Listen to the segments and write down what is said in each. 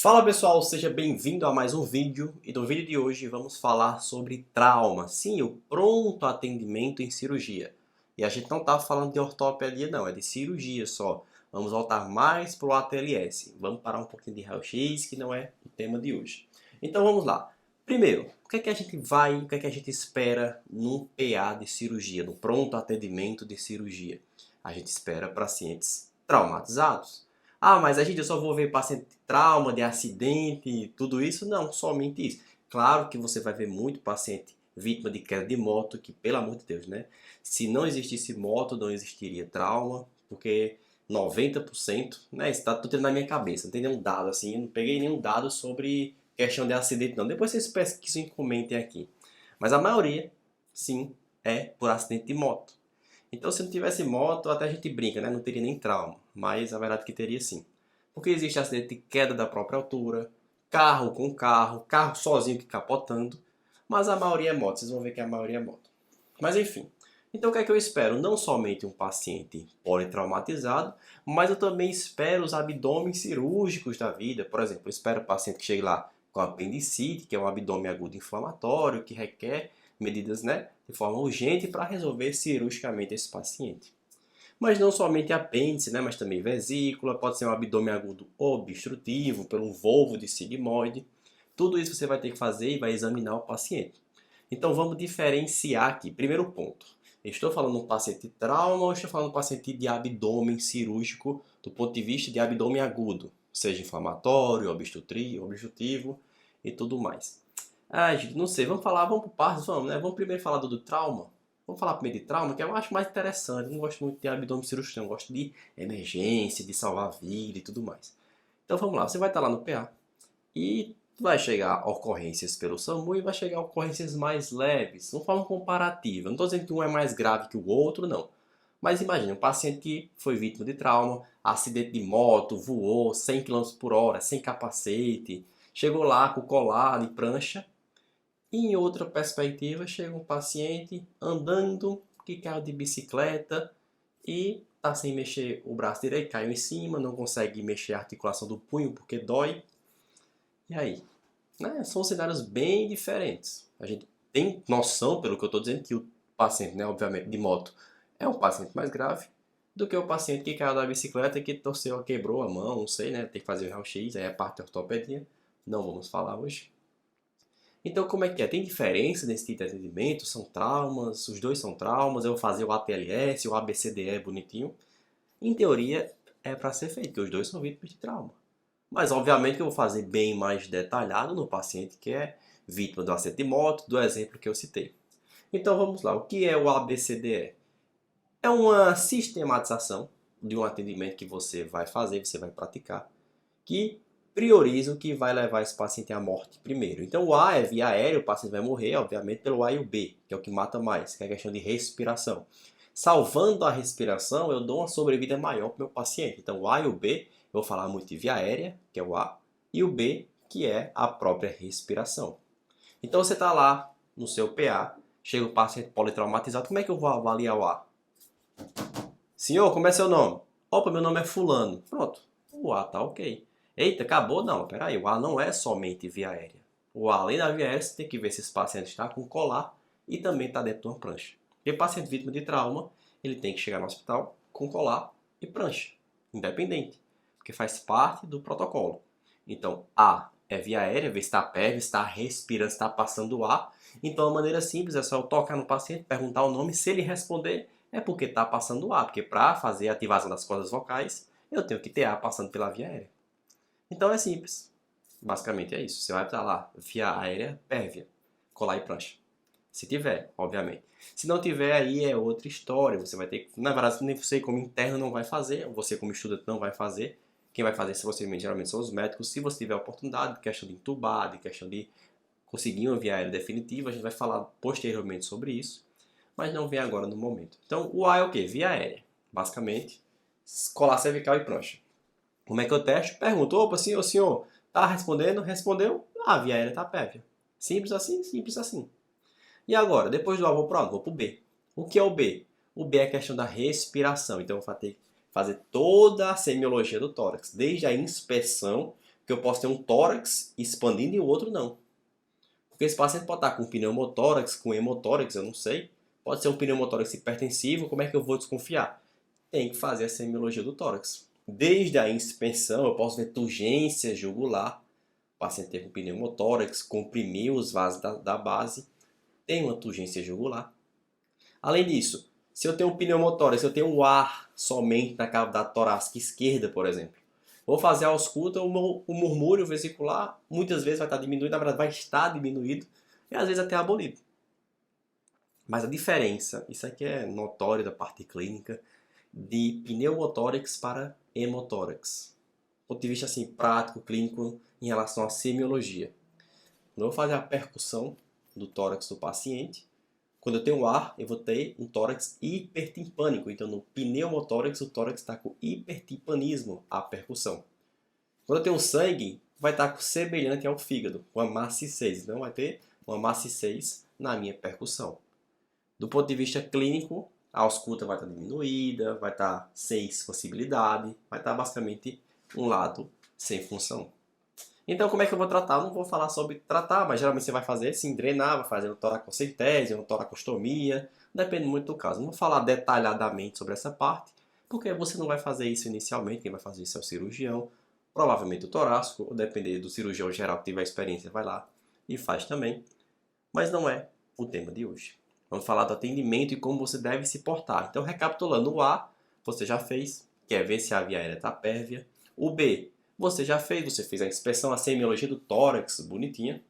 Fala pessoal, seja bem-vindo a mais um vídeo e no vídeo de hoje vamos falar sobre trauma, sim, o pronto atendimento em cirurgia. E a gente não está falando de ortopedia não, é de cirurgia só. Vamos voltar mais para o ATLS, vamos parar um pouquinho de raio-x que não é o tema de hoje. Então vamos lá. Primeiro, o que é que a gente o que é que a gente espera num PA de cirurgia, no pronto atendimento de cirurgia? A gente espera pacientes traumatizados. Ah, mas a gente eu só vou ver paciente de trauma, de acidente, tudo isso? Não, somente isso. Claro que você vai ver muito paciente vítima de queda de moto, que pelo amor de Deus, né? Se não existisse moto, não existiria trauma, porque 90%, né? Isso tá tudo na minha cabeça, não tem nenhum dado assim, eu não peguei nenhum dado sobre questão de acidente não. Depois vocês pesquisem e comentem aqui. Mas a maioria, sim, é por acidente de moto. Então, se não tivesse moto, até a gente brinca, né? Não teria nem trauma. Mas a verdade é que teria sim. Porque existe acidente de queda da própria altura, carro com carro, carro sozinho que capotando. Mas a maioria é moto. Vocês vão ver que a maioria é moto. Mas enfim. Então o que é que eu espero? Não somente um paciente politraumatizado, mas eu também espero os abdômenes cirúrgicos da vida. Por exemplo, eu espero o paciente que chegue lá com apendicite, que é um abdômen agudo inflamatório, que requer medidas, né, de forma urgente para resolver cirurgicamente esse paciente. Mas não somente apêndice, né, mas também vesícula, pode ser um abdômen agudo obstrutivo, pelo volvo de sigmoide. Tudo isso você vai ter que fazer e vai examinar o paciente. Então vamos diferenciar aqui. Primeiro ponto. Estou falando de um paciente de trauma ou estou falando de um paciente de abdômen cirúrgico do ponto de vista de abdômen agudo, seja inflamatório, obstrutivo e tudo mais. Ah, gente, não sei, vamos por partes, vamos, né? Vamos primeiro falar do trauma. Vamos falar primeiro de trauma, que eu acho mais interessante. Eu não gosto muito de abdômen cirúrgico, eu gosto de emergência, de salvar a vida e tudo mais. Então vamos lá, você vai estar lá no PA e vai chegar ocorrências pelo SAMU e vai chegar ocorrências mais leves, de forma comparativa. Não estou dizendo que um é mais grave que o outro, não. Mas imagine um paciente que foi vítima de trauma, acidente de moto, voou 100 km por hora, sem capacete, chegou lá com colar de prancha. E em outra perspectiva, chega um paciente andando, que caiu de bicicleta e está sem mexer o braço direito, caiu em cima, não consegue mexer a articulação do punho porque dói. E aí? Né? São cenários bem diferentes. A gente tem noção, pelo que eu estou dizendo, que o paciente, né, obviamente, de moto é um paciente mais grave do que o paciente que caiu da bicicleta e que torceu, quebrou a mão, não sei, né? Tem que fazer o raio-x, aí é parte da ortopedia. Não vamos falar hoje. Então, como é que é? Tem diferença nesse tipo de atendimento? São traumas? Os dois são traumas? Eu vou fazer o ATLS, o ABCDE bonitinho? Em teoria, é para ser feito, porque os dois são vítimas de trauma. Mas, obviamente, que eu vou fazer bem mais detalhado no paciente que é vítima do acidente de moto, do exemplo que eu citei. Então, vamos lá. O que é o ABCDE? É uma sistematização de um atendimento que você vai fazer, você vai praticar, que prioriza o que vai levar esse paciente à morte primeiro. Então o A é via aérea, o paciente vai morrer, obviamente, pelo A e o B, que é o que mata mais, que é a questão de respiração. Salvando a respiração, eu dou uma sobrevida maior para o meu paciente. Então o A e o B, eu vou falar muito de via aérea, que é o A, e o B, que é a própria respiração. Então você está lá no seu PA, chega o paciente politraumatizado, como é que eu vou avaliar o A? Senhor, como é seu nome? Opa, meu nome é fulano. Pronto, o A tá ok. Eita, acabou? Não, peraí, o A não é somente via aérea. O A, além da via aérea, você tem que ver se esse paciente está com colar e também está dentro de uma prancha. Porque paciente vítima de trauma, ele tem que chegar no hospital com colar e prancha, independente, porque faz parte do protocolo. Então, A é via aérea, ver se está a pele, se está respirando, se está passando o ar. Então, a maneira simples é só eu tocar no paciente, perguntar o nome, se ele responder, é porque está passando o ar, porque para fazer a ativação das cordas vocais, eu tenho que ter ar passando pela via aérea. Então é simples. Basicamente é isso. Você vai estar lá, via aérea, pérvia, colar e prancha. Se tiver, obviamente. Se não tiver, aí é outra história. Você vai ter que, na verdade, nem você como interno não vai fazer, você como estudante não vai fazer. Quem vai fazer, se você geralmente são os médicos. Se você tiver a oportunidade, questão de entubar, de questão de conseguir uma via aérea definitiva, a gente vai falar posteriormente sobre isso, mas não vem agora no momento. Então, o A é o quê? Via aérea. Basicamente, colar cervical e prancha. Como é que eu testo? Pergunto, opa, senhor, tá respondendo? Respondeu? A via aérea tá pérvia. Simples assim, simples assim. E agora, depois do A, vou para onde? Vou para o B. O que é o B? O B é a questão da respiração. Então, eu vou ter que fazer toda a semiologia do tórax, desde a inspeção, Porque eu posso ter um tórax expandindo e o outro não. Porque esse paciente pode estar com pneumotórax, com hemotórax, eu não sei. Pode ser um pneumotórax hipertensivo, como é que eu vou desconfiar? Tem que fazer a semiologia do tórax. Desde a inspeção, eu posso ver turgência jugular. O paciente teve um pneumotórax, comprimiu os vasos da base, tem uma turgência jugular. Além disso, se eu tenho um pneumotórax, se eu tenho um ar somente na cavidade torácica esquerda, por exemplo, vou fazer a ausculta, o murmúrio vesicular muitas vezes vai estar diminuído, na verdade vai estar diminuído e às vezes até abolido. Mas a diferença, isso aqui é notório da parte clínica, de pneumotórax para hemotórax. Do ponto de vista assim, prático, clínico, em relação à semiologia. Quando eu vou fazer a percussão do tórax do paciente, quando eu tenho ar, eu vou ter um tórax hipertimpânico. Então, no pneumotórax, o tórax está com hipertimpanismo, a percussão. Quando eu tenho sangue, vai estar semelhante ao fígado, com a maciçez. Então, vai ter uma maciçez na minha percussão. Do ponto de vista clínico, a ausculta vai estar diminuída, vai estar sem expansibilidade, vai estar basicamente um lado sem função. Então, como é que eu vou tratar? Eu não vou falar sobre tratar, mas geralmente você vai fazer sim, drenar, vai fazer uma toracocentese, uma toracostomia, depende muito do caso. Não vou falar detalhadamente sobre essa parte, porque você não vai fazer isso inicialmente, quem vai fazer isso é o cirurgião, provavelmente o torácico, ou depender do cirurgião geral que tiver experiência, vai lá e faz também. Mas não é o tema de hoje. Vamos falar do atendimento e como você deve se portar. Então, recapitulando, o A, você já fez, quer ver se a via aérea está pérvia. O B, você já fez, você fez a inspeção, a semiologia do tórax, bonitinha.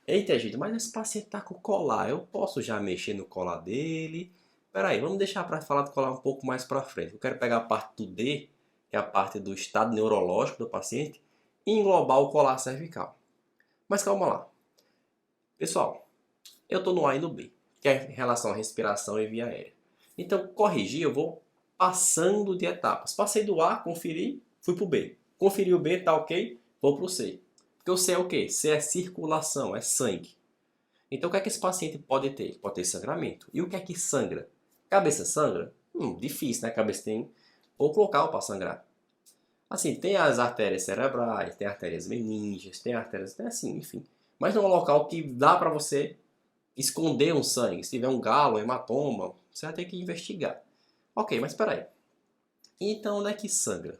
Eita, gente, mas esse paciente está com colar, eu posso já mexer no colar dele? Peraí, vamos deixar para falar do colar um pouco mais para frente. Eu quero pegar a parte do D, que é a parte do estado neurológico do paciente, e englobar o colar cervical. Mas calma lá. Pessoal, eu estou no A e no B, que é em relação à respiração e via aérea. Então, corrigir, eu vou passando de etapas. Passei do A, conferi, fui para o B. Conferi o B, tá ok, vou para o C. Porque o C é o quê? C é circulação, é sangue. Então, o que é que esse paciente pode ter? Pode ter sangramento. E o que é que sangra? Cabeça sangra? Difícil, né? A cabeça tem pouco local para sangrar. Assim, tem as artérias cerebrais, tem artérias meníngeas, tem artérias, tem assim, enfim. Mas não é um local que dá para você esconder um sangue. Se tiver um galo, um hematoma, você vai ter que investigar. Ok, mas espera aí. Então, onde é que sangra?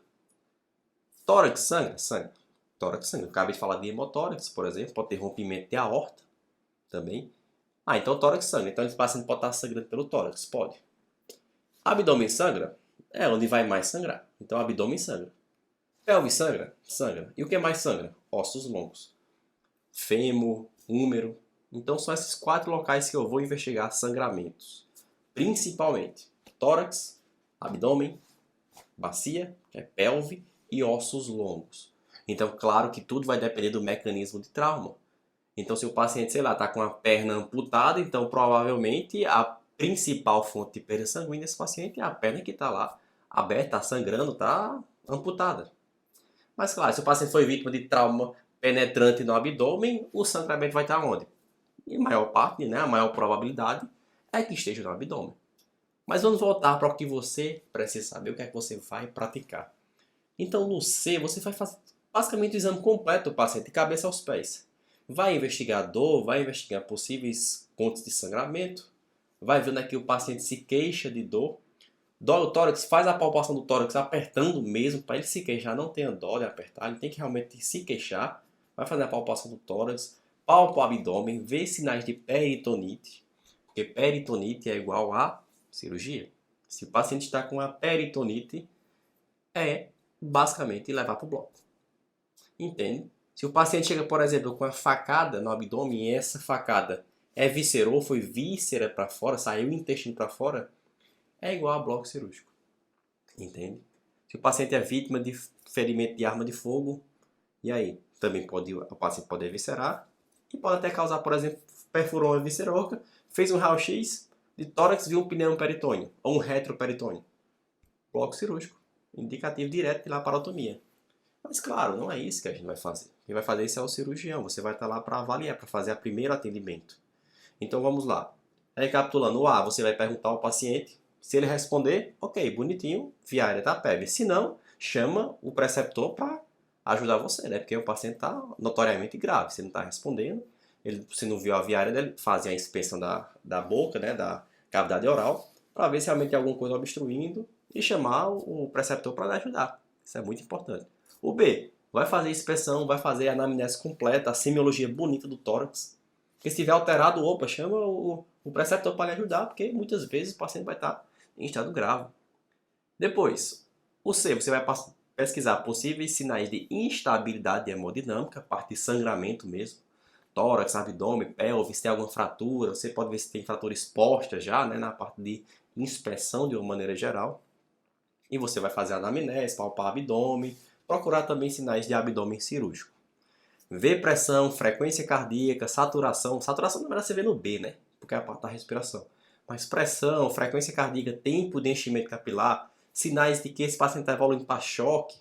Tórax sangra? Sangra. Tórax sangra. Eu acabei de falar de hemotórax, por exemplo. Pode ter rompimento de aorta também. Então o tórax sangra. Então esse paciente pode estar sangrando pelo tórax? Pode. Abdômen sangra? É onde vai mais sangrar. Então abdômen sangra. Pelve sangra? Sangra. E o que mais sangra? Ossos longos. Fêmur, húmero. Então são esses 4 locais que eu vou investigar sangramentos. Principalmente tórax, abdômen, bacia, que é pelve, e ossos longos. Então, claro que tudo vai depender do mecanismo de trauma. Então, se o paciente, sei lá, está com a perna amputada, então provavelmente a principal fonte de perda sanguínea desse paciente é a perna que está lá aberta, está sangrando, está amputada. Mas, claro, se o paciente foi vítima de trauma penetrante no abdômen, o sangramento vai estar onde? E a maior parte, né, a maior probabilidade é que esteja no abdômen. Mas vamos voltar para o que você precisa saber, o que é que você vai praticar. Então, no C, você vai fazer basicamente o exame completo do paciente, de cabeça aos pés. Vai investigar dor, vai investigar possíveis pontos de sangramento, vai ver onde é que o paciente se queixa de dor. Dói o tórax, faz a palpação do tórax apertando mesmo, para ele se queixar, não tenha dó de apertar, ele tem que realmente se queixar. Vai fazer a palpação do tórax, palpa o abdômen, vê sinais de peritonite, porque peritonite é igual a cirurgia. Se o paciente está com a peritonite, é basicamente levar para o bloco. Entende? Se o paciente chega, por exemplo, com a facada no abdômen e essa facada viscerou, foi víscera para fora, saiu o intestino para fora, é igual a bloco cirúrgico. Entende? Se o paciente é vítima de ferimento de arma de fogo, e aí? Também o paciente pode eviscerar e pode até causar, por exemplo, perfurou uma visceroca, fez um raio-x de tórax, viu um pneumoperitônio ou um retroperitônio. Bloco cirúrgico. Indicativo direto de laparotomia. Mas claro, não é isso que a gente vai fazer. Quem vai fazer isso é o cirurgião. Você vai estar lá para avaliar, para fazer o primeiro atendimento. Então vamos lá. Recapitulando, o A, você vai perguntar ao paciente. Se ele responder, ok, bonitinho, via aérea tá pérvia. Se não, chama o preceptor para ajudar você, né? Porque o paciente está notoriamente grave, você não está respondendo, você não viu a viária dele, fazem a inspeção da boca, né? Da cavidade oral, para ver se realmente tem alguma coisa obstruindo e chamar o preceptor para lhe ajudar. Isso é muito importante. O B, vai fazer inspeção, vai fazer a anamnese completa, a semiologia bonita do tórax. Porque se estiver alterado, opa, chama o preceptor para lhe ajudar, porque muitas vezes o paciente vai estar em estado grave. Depois, o C, você vai pesquisar possíveis sinais de instabilidade hemodinâmica, parte de sangramento mesmo, tórax, abdômen, pelvis, se tem alguma fratura, você pode ver se tem fratura exposta já, né, na parte de inspeção de uma maneira geral. E você vai fazer a anamnese, palpar abdômen, procurar também sinais de abdômen cirúrgico. Ver pressão, frequência cardíaca, saturação. Saturação na verdade você vê no B, né? Porque é a parte da respiração. Mas pressão, frequência cardíaca, tempo de enchimento capilar, sinais de que esse paciente está evoluindo para choque.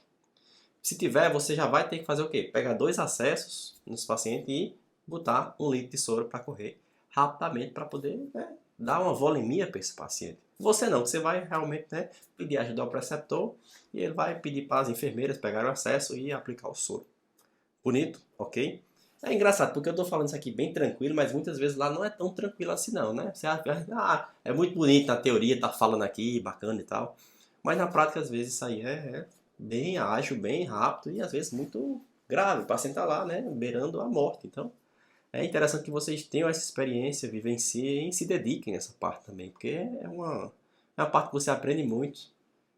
Se tiver, você já vai ter que fazer o quê? Pegar 2 acessos nesse paciente e botar 1 litro de soro para correr rapidamente para poder, né, dar uma volemia para esse paciente. Você não, você vai realmente, né, pedir ajuda ao preceptor e ele vai pedir para as enfermeiras pegarem o acesso e aplicar o soro. Bonito, ok? É engraçado, porque eu estou falando isso aqui bem tranquilo, mas muitas vezes lá não é tão tranquilo assim não, né? Você acha, é muito bonito na teoria, tá falando aqui, bacana e tal. Mas na prática, às vezes, isso aí é bem ágil, bem rápido e às vezes muito grave. O paciente está lá, né, beirando a morte. Então, é interessante que vocês tenham essa experiência, vivenciem e se dediquem nessa parte também, porque é uma parte que você aprende muito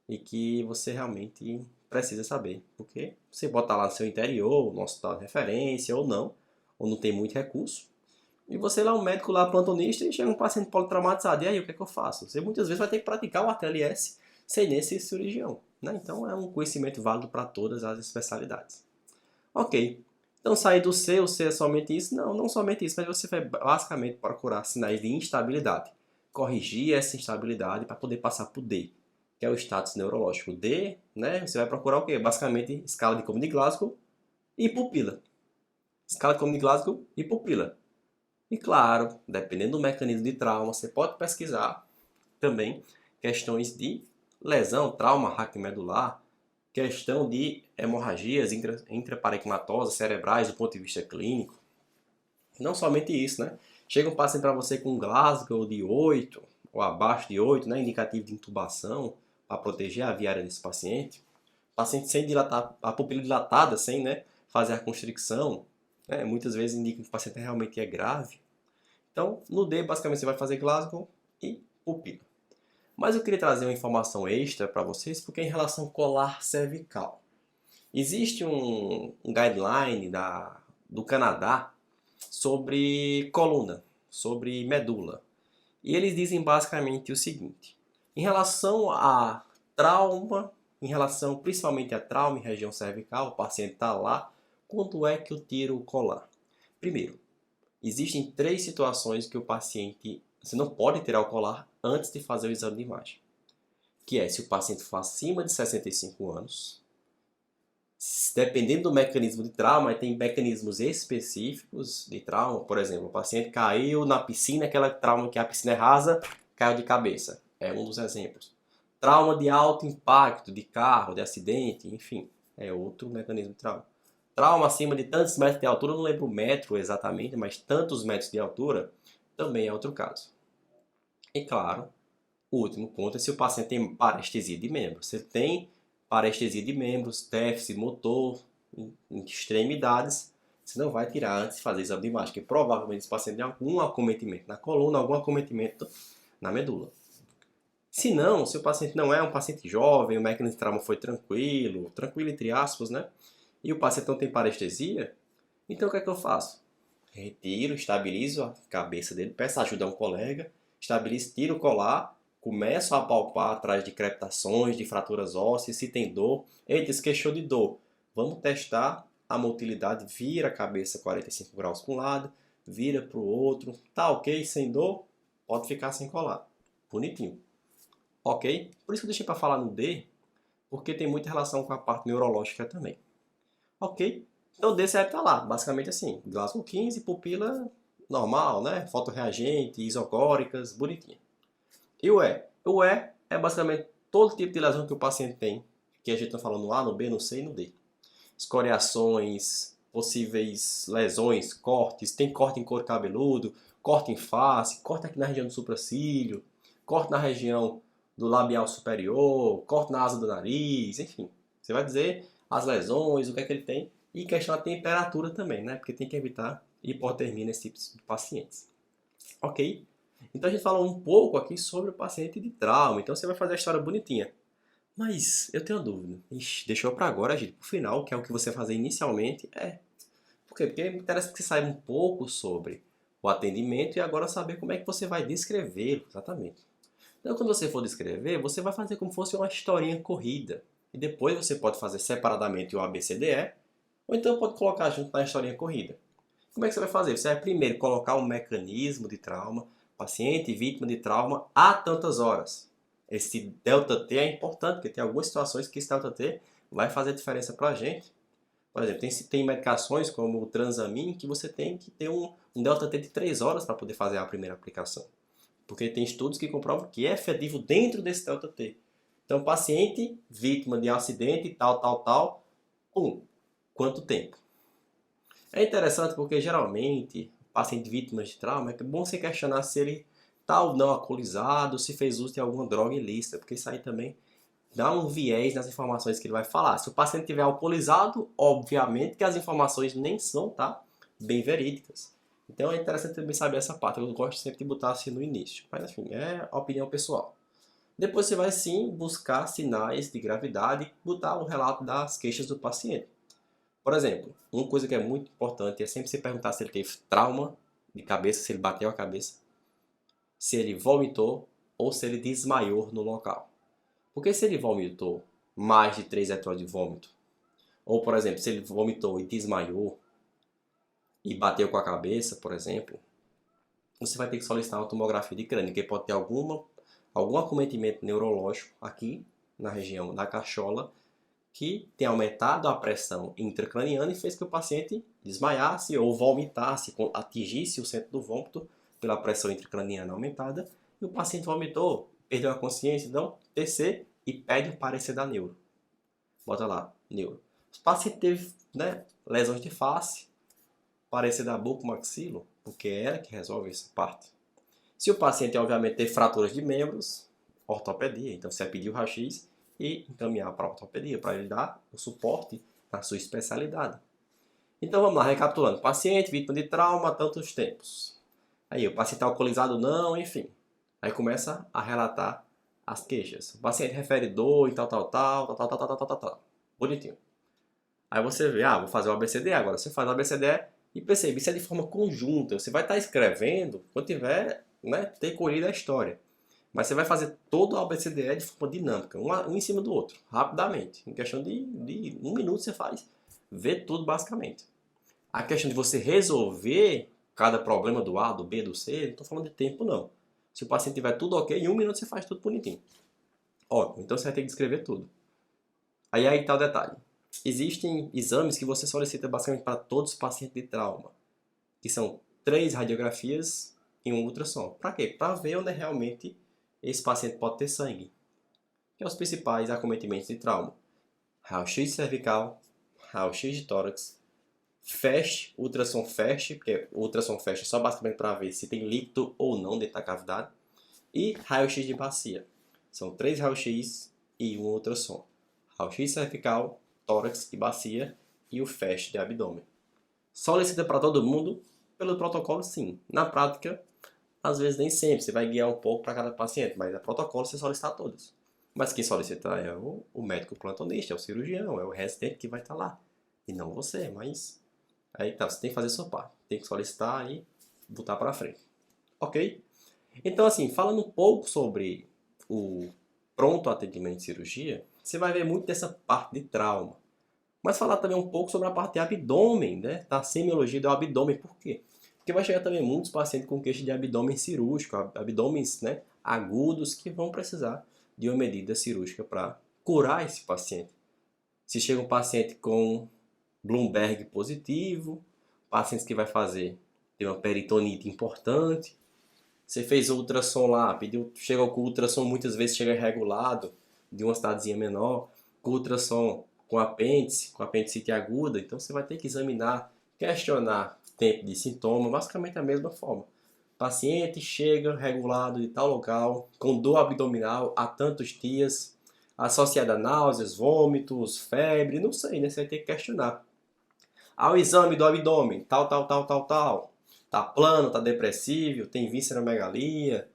e que você realmente precisa saber. Porque você bota lá no seu interior, no hospital de referência ou não tem muito recurso. E você lá, um médico lá, plantonista, e chega um paciente politraumatizado. E aí, o que é que eu faço? Você muitas vezes vai ter que praticar o ATLS sem nem ser cirurgião, né? Então é um conhecimento válido para todas as especialidades. Ok. Então sair do C, o C é somente isso? Não, não somente isso, mas você vai basicamente procurar sinais de instabilidade. Corrigir essa instabilidade para poder passar para o D, que é o status neurológico. O D, né? Você vai procurar o quê? Basicamente escala de Comen de Glasgow e pupila. Escala de Comen de Glasgow e pupila. E claro, dependendo do mecanismo de trauma, você pode pesquisar também questões de lesão, trauma raquimedular, questão de hemorragias intraparenquimatosas cerebrais do ponto de vista clínico. Não somente isso, né? Chega um paciente para você com Glasgow de 8 ou abaixo de 8, né? Indicativo de intubação para proteger a viária desse paciente. Paciente sem dilatar, a pupila dilatada, sem, né, fazer a constricção, né? Muitas vezes indica que o paciente realmente é grave. Então, no D, basicamente, você vai fazer Glasgow e pupila. Mas eu queria trazer uma informação extra para vocês, porque em relação ao colar cervical. Existe um guideline do Canadá sobre coluna, sobre medula. E eles dizem basicamente o seguinte: em relação a trauma, em relação principalmente a trauma em região cervical, o paciente está lá, quando é que eu tiro o colar? Primeiro, existem 3 situações que o paciente, você não pode tirar o colar antes de fazer o exame de imagem. Que é se o paciente for acima de 65 anos, dependendo do mecanismo de trauma, tem mecanismos específicos de trauma. Por exemplo, o paciente caiu na piscina, aquela trauma que a piscina é rasa, caiu de cabeça. É um dos exemplos. Trauma de alto impacto, de carro, de acidente, enfim, é outro mecanismo de trauma. Trauma acima de tantos metros de altura, não lembro o metro exatamente, mas tantos metros de altura, também é outro caso. E claro, o último ponto é se o paciente tem parestesia de membros. Se ele tem parestesia de membros, déficit motor, em extremidades, você não vai tirar antes de fazer exame de imagem, porque provavelmente esse paciente tem algum acometimento na coluna, algum acometimento na medula. Se não, se o paciente não é um paciente jovem, o mecanismo de trauma foi tranquilo entre aspas, né? E o paciente não tem parestesia, então o que é que eu faço? Retiro, estabilizo a cabeça dele, peço ajuda a um colega, estabilizo, tiro o colar, começo a palpar atrás de crepitações, de fraturas ósseas, se tem dor. Eita, se queixou de dor. Vamos testar a motilidade, vira a cabeça 45 graus para um lado, vira para o outro. Tá ok, sem dor, pode ficar sem colar. Bonitinho. Ok? Por isso que eu deixei para falar no D, porque tem muita relação com a parte neurológica também. Ok? Então o D serve para lá, basicamente assim, Glasgow 15, pupila normal, né? Fotorreagente, isogóricas, bonitinha. E o E? O E é basicamente todo tipo de lesão que o paciente tem, que a gente está falando no A, no B, no C e no D. escoriações, possíveis lesões, cortes, tem corte em couro cabeludo, corte em face, corte aqui na região do supracílio, corte na região do labial superior, corte na asa do nariz, enfim. Você vai dizer as lesões, o que é que ele tem, e questão da temperatura também, né? Porque tem que evitar hipotermia nesse tipo de pacientes. Ok? Então a gente falou um pouco aqui sobre o paciente de trauma, então você vai fazer a história bonitinha. Mas eu tenho uma dúvida. Ixi, deixou para agora, gente, pro final, que é o que você vai fazer inicialmente. Por quê? Porque me interessa que você saiba um pouco sobre o atendimento e agora saber como é que você vai descrevê-lo, exatamente. Então, quando você for descrever, você vai fazer como se fosse uma historinha corrida. E depois você pode fazer separadamente o ABCDE, ou então pode colocar junto na historinha corrida. Como é que você vai fazer? Você vai primeiro colocar um mecanismo de trauma, paciente vítima de trauma há tantas horas. Esse delta T é importante, porque tem algumas situações que esse delta T vai fazer diferença para a gente. Por exemplo, tem medicações como o Transamin que você tem que ter um delta T de 3 horas para poder fazer a primeira aplicação. Porque tem estudos que comprovam que é efetivo dentro desse delta T. Então, paciente vítima de acidente, tal, quanto tempo? É interessante porque geralmente, paciente vítimas de trauma, é bom você questionar se ele está ou não alcoolizado, se fez uso de alguma droga ilícita, porque isso aí também dá um viés nas informações que ele vai falar. Se o paciente estiver alcoolizado, obviamente que as informações nem são, tá, bem verídicas. Então é interessante também saber essa parte. Eu gosto sempre de botar assim no início. Mas enfim, é a opinião pessoal. Depois você vai sim buscar sinais de gravidade e botar o relato das queixas do paciente. Por exemplo, uma coisa que é muito importante é sempre se perguntar se ele teve trauma de cabeça, se ele bateu a cabeça, se ele vomitou ou se ele desmaiou no local. Porque se ele vomitou mais de 3 episódios de vômito, ou por exemplo, se ele vomitou e desmaiou e bateu com a cabeça, por exemplo, você vai ter que solicitar uma tomografia de crânio, que pode ter algum acometimento neurológico aqui na região da cachola que tem aumentado a pressão intracraniana e fez que o paciente desmaiasse ou vomitasse, atingisse o centro do vômito pela pressão intracraniana aumentada, e o paciente vomitou, perdeu a consciência, então TC e pede o parecer da neuro. Bota lá, neuro. O paciente teve, né, lesões de face, parecer da boca, maxilo, porque é ela que resolve essa parte. Se o paciente, obviamente, ter fraturas de membros, ortopedia, então você vai pedir o raio-x e encaminhar para a ortopedia, para ele dar o suporte na sua especialidade. Então vamos lá, recapitulando. Paciente, vítima de trauma, tantos tempos. Aí o paciente está alcoolizado não, enfim. Aí começa a relatar as queixas. O paciente refere dor e tal. Bonitinho. Aí você vê, vou fazer o ABCD agora. Você faz o ABCD e percebe, isso é de forma conjunta. Você vai estar escrevendo quando tiver, né, ter colhido a história. Mas você vai fazer todo o ABCDE de forma dinâmica, um em cima do outro, rapidamente. Em questão de 1 minuto você faz. Vê tudo basicamente. A questão de você resolver cada problema do A, do B, do C, não estou falando de tempo não. Se o paciente tiver tudo ok, em 1 minuto você faz tudo bonitinho. Ótimo, então você vai ter que escrever tudo. Aí está o detalhe. Existem exames que você solicita basicamente para todos os pacientes de trauma, que são 3 radiografias e um ultrassom. Para quê? Para ver onde realmente esse paciente pode ter sangue. Que são os principais acometimentos de trauma: raio-x cervical, raio-x de tórax, FAST, ultrassom FAST, porque o ultrassom FAST é só basicamente para ver se tem líquido ou não dentro da cavidade, e raio-x de bacia. São 3 raio-x e um ultrassom: raio-x cervical, tórax e bacia e o FAST de abdômen. Solicita para todo mundo? Pelo protocolo, sim. Na prática, às vezes nem sempre, você vai guiar um pouco para cada paciente, mas é protocolo você solicitar todos. Mas quem solicita é o médico plantonista, é o cirurgião, é o residente que vai estar lá. E não você, mas aí tá, você tem que fazer a sua parte. Tem que solicitar e botar para frente. Ok? Então assim, falando um pouco sobre o pronto atendimento de cirurgia, você vai ver muito dessa parte de trauma. Mas falar também um pouco sobre a parte de abdômen, né? Da semiologia do abdômen. Por quê? Porque vai chegar também muitos pacientes com queixa de abdômen cirúrgico, abdômenes, né, agudos, que vão precisar de uma medida cirúrgica para curar esse paciente. Se chega um paciente com Bloomberg positivo, pacientes que vai fazer tem uma peritonite importante, você fez o ultrassom lá, chega com o ultrassom muitas vezes chega regulado de uma cidadezinha menor, com o ultrassom com apendicite aguda, então você vai ter que examinar, questionar tempo de sintoma, basicamente da mesma forma. Paciente chega regulado de tal local, com dor abdominal há tantos dias, associada a náuseas, vômitos, febre, não sei, né? Você vai ter que questionar. Ao exame do abdômen, tal. Tá plano, tá depressivo, tem visceromegalia,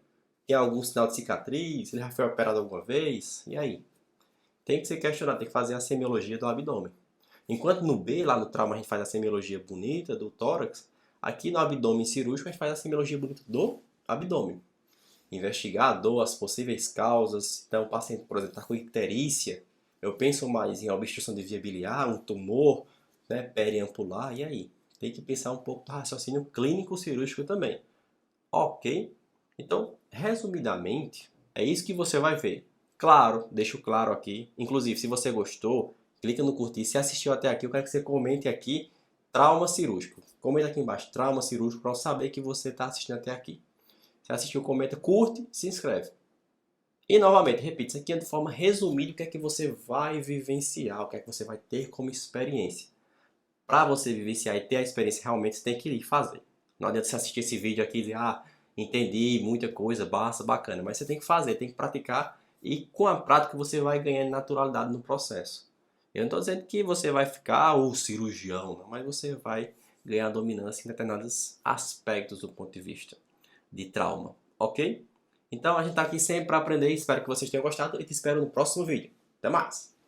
tem algum sinal de cicatriz, ele já foi operado alguma vez, e aí? Tem que ser questionado, tem que fazer a semiologia do abdômen. Enquanto no B, lá no trauma, a gente faz a semiologia bonita do tórax, aqui no abdômen cirúrgico a gente faz a semiologia bonita do abdômen. Investigar a dor, as possíveis causas. Então, o paciente, por exemplo, está com icterícia, eu penso mais em obstrução de via biliar, um tumor, né, periampular, e aí? Tem que pensar um pouco do raciocínio clínico cirúrgico também. Ok? Então, resumidamente, é isso que você vai ver. Claro, deixo claro aqui. Inclusive, se você gostou, clica no curtir. Se assistiu até aqui, eu quero que você comente aqui trauma cirúrgico. Comenta aqui embaixo, trauma cirúrgico, para eu saber que você está assistindo até aqui. Se assistiu, comenta, curte, se inscreve. E novamente, repito, isso aqui é de forma resumida o que é que você vai vivenciar, o que é que você vai ter como experiência. Para você vivenciar e ter a experiência realmente, você tem que ir fazer. Não adianta você assistir esse vídeo aqui e dizer, entendi muita coisa, basta, bacana. Mas você tem que fazer, tem que praticar e com a prática você vai ganhando naturalidade no processo. Eu não estou dizendo que você vai ficar o cirurgião, não, mas você vai ganhar dominância em determinados aspectos do ponto de vista de trauma, ok? Então a gente está aqui sempre para aprender, espero que vocês tenham gostado e te espero no próximo vídeo. Até mais!